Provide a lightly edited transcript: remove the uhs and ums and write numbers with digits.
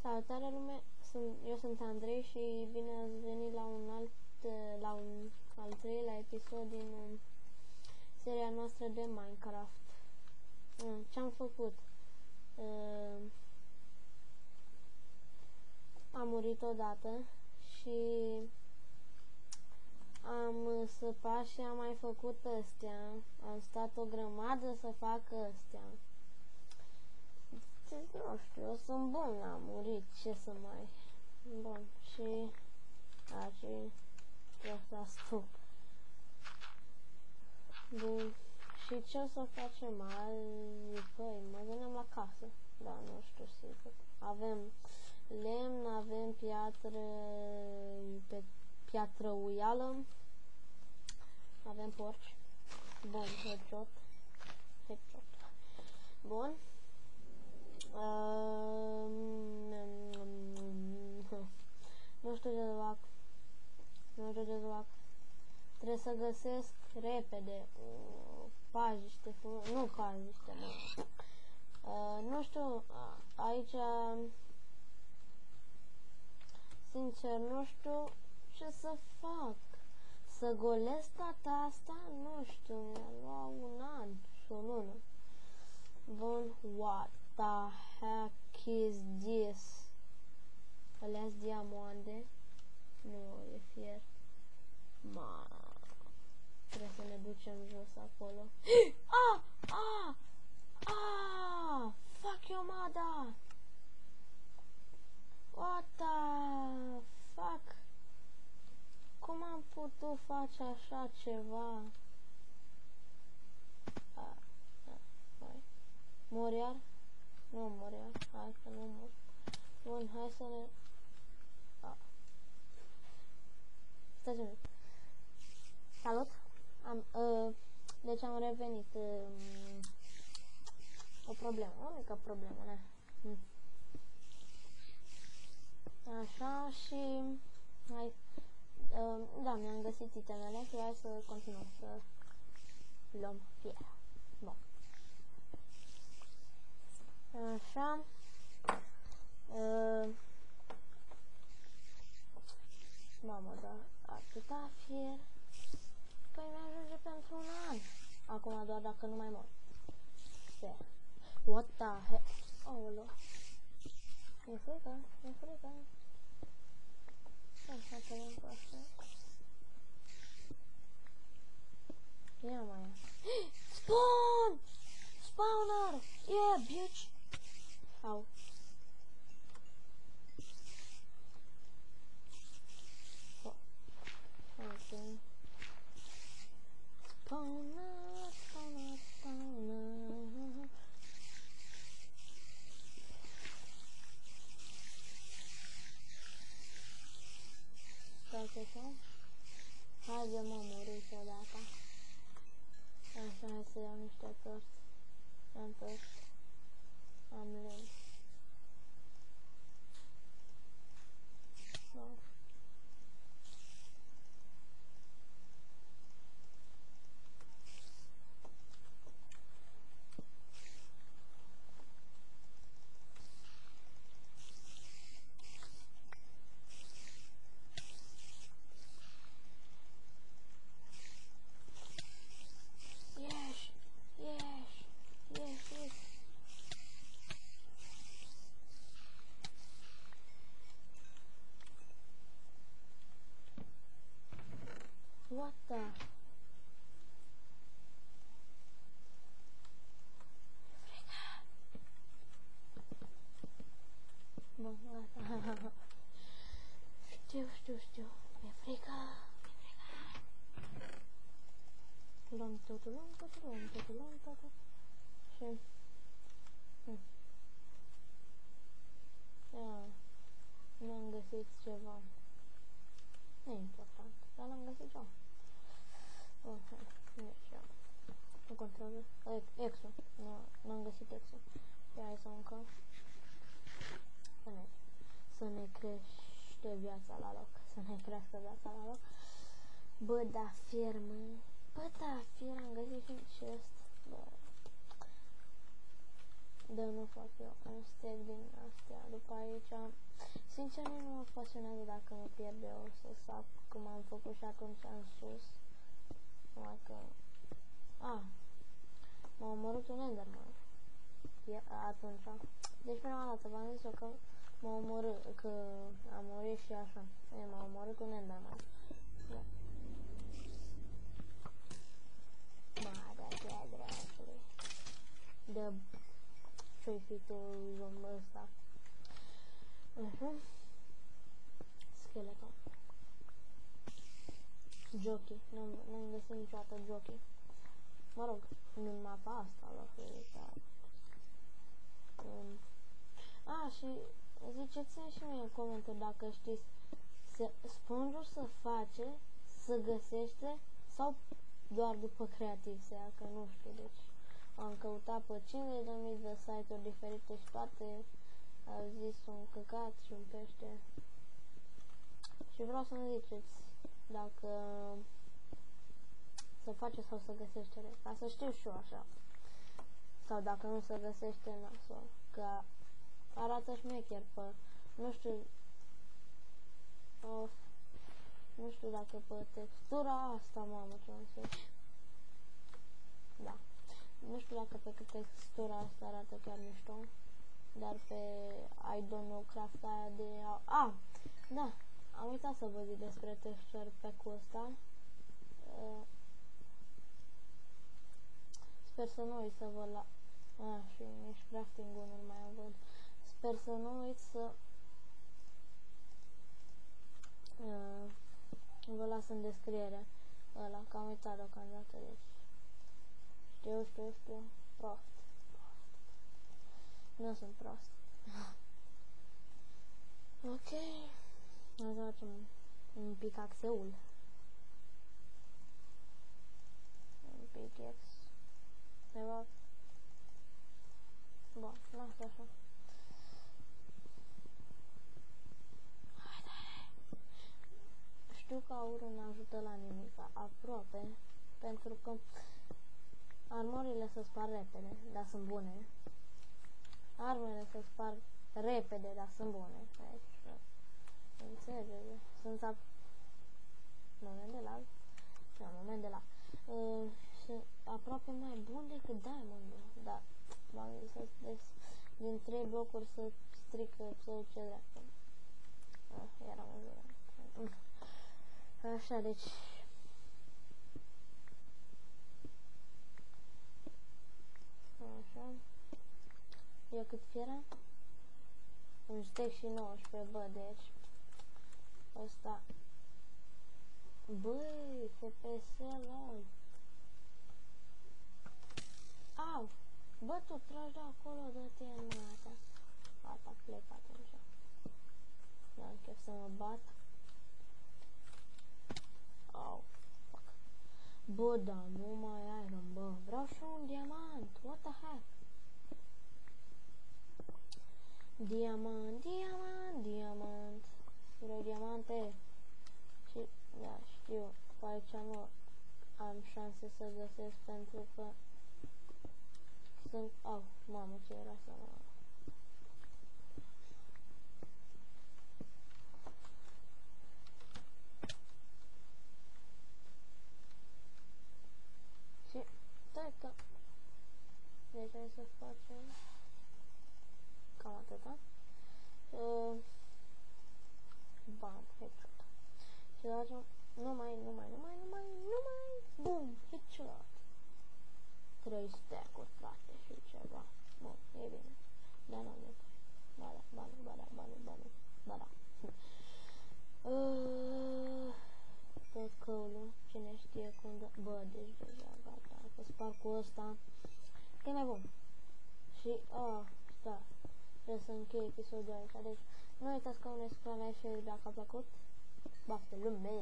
Salutare lume, eu sunt Andrei și bine ați venit la un al treilea episod din seria noastră de Minecraft. Ce-am făcut? Am murit odată și am săpat și am mai făcut astea. Am stat o grămadă să fac astea. Nu știu, eu sunt bun, am murit, ce să mai... Bun, și... Aici trebuie să stup. Bun, și ce o să facem azi? Păi, mă gândeam la casă. Da, nu știu sigur. Avem lemn, avem piatră uială. Avem porci. Bun, headshot. Bun. Nu știu ce fac. Trebuie să găsesc repede pajiște, nu pajiște, mă. Nu știu, aici sincer nu știu ce să fac. Să golesc data asta? Nu știu, mi-a luat un an și o lună. Bun, what the heck is this? Alea-s diamante? Nu, e fier. Ma, trebuie să ne ducem jos acolo. Fuck your mother! What the fuck? Cum am putut face așa ceva? Mor iar? Nu mor iar. Hai că nu mor. Bun, hai să ne... Stați un mic. Salut! Deci am revenit. O problemă, o mică problemă, ne? Așa și... Hai... Da, mi-am găsit itemele și hai să continuăm să luăm fier. Bun. Așa. Mamă, dar atâta fier. Păi mi-ajunge pentru un an. Acum doar dacă nu mai mor. Fier. What the heck? Aoleu. Mi-e frică. Așa că le-am cu asta. Ia mai. Spawn! Spawner! Yeah, bitch! Au. Ok. Spawner. Stai așa. Haide mă, murit odată. Așa, hai să iau niște torți. Am torți. Am lemn. Bun. Yes. What the? Bun, gata. Știu. Mi-e frică. Luăm totul. Și... Nu am găsit ceva. Nu e important, dar l-am găsit ceva. Bun, hai, mergem. Nu contează. Exul. N-am găsit exul. Hai să mâncăm. Să ne crește viața la loc. Bă, da, fier, mă. Am găsit și chest. Bă. Dar nu fac eu un step din astea. După aici, sincer, nu mă pasionează dacă mă pierde o să sap cum am făcut și atunci în sus. Numai că... m-a omorât un Enderman. Atunci. Deci prima dată v-am zis eu că m-a omorât, că am murit și așa. M-a omorât un Enderman. Da. De-a dracului. De... ce-i fi tu zombă ăsta? Skeleton. Jockey. Nu-mi găsim niciodată jockey. Mă rog, în mapa asta la fiecare. Și ziceți-mi și mie în comentarii dacă știți sponge-ul se face, se găsește sau doar după creativ se ia, că nu știu, deci am căutat pe 50.000 de site-uri diferite și toate au zis un căcat și un pește. Și vreau să-mi ziceți dacă se face sau se găsește, ca să știu și eu așa. Sau dacă nu se găsește, nasol, că arată șmecher pe, nu știu dacă pe textura asta, mamă, ce am spus. Da. Nu știu dacă pe textura asta arată chiar mișto, dar pe I don't know craft aia de... Da, am uitat să vă zic despre texture pack-ul ăsta. Sper să nu uit să vă la... și nici crafting-ul nu mai văd. Sper să nu uit să vă las în descriere ăla, că am uitat deocamdată, deci știu, prost. Nu sunt prost. Ok, hai să facem un pickaxe-ul. Un pickaxe. Ceva. Bun, lasă așa. Știu că aurul ne ajută la nimic, aproape, pentru că armorile se spar repede, dar sunt bune. Armele se spar repede, dar sunt bune. Deci, înțelege. Sunt moment de la sunt aproape mai bun decât diamond-ul, dar v-am zis să din 3 blocuri să strică sau ce dreaptă. Eram în jură. Așa, deci așa. Eu cât fiera? Un steak și 19, bă, deci ăsta. Băi, FPS-ul ăla. Au! Bă, tu tragi de acolo, dă-te în mâna ta. Gata, plec atunci. N-am chef să mă bat. Au, fuck. Bă, da, nu mai iron, bă. Vreau și un diamant. What the heck? Diamant. Vrei diamante? Și, da, știu, pe aici nu am șanse să găsesc pentru că sunt... mamă, ce era să mă... Și, stai că... Deci hai să facem... cam atâta. Bam, headshot. Și facem... Numai... Bum, headshot. 3 stack-uri, frate, și ceva. Bun, e bine. Da, n-am nevoie. Ba da. Tot căulul, cine știe cum da. Bă, deci deja gata. Că spar cu ăsta. Că e mai bun. Și, da. Trebuie să închei episodul aici. Deci, nu uitați că un like și dacă a plăcut. Baftă lume!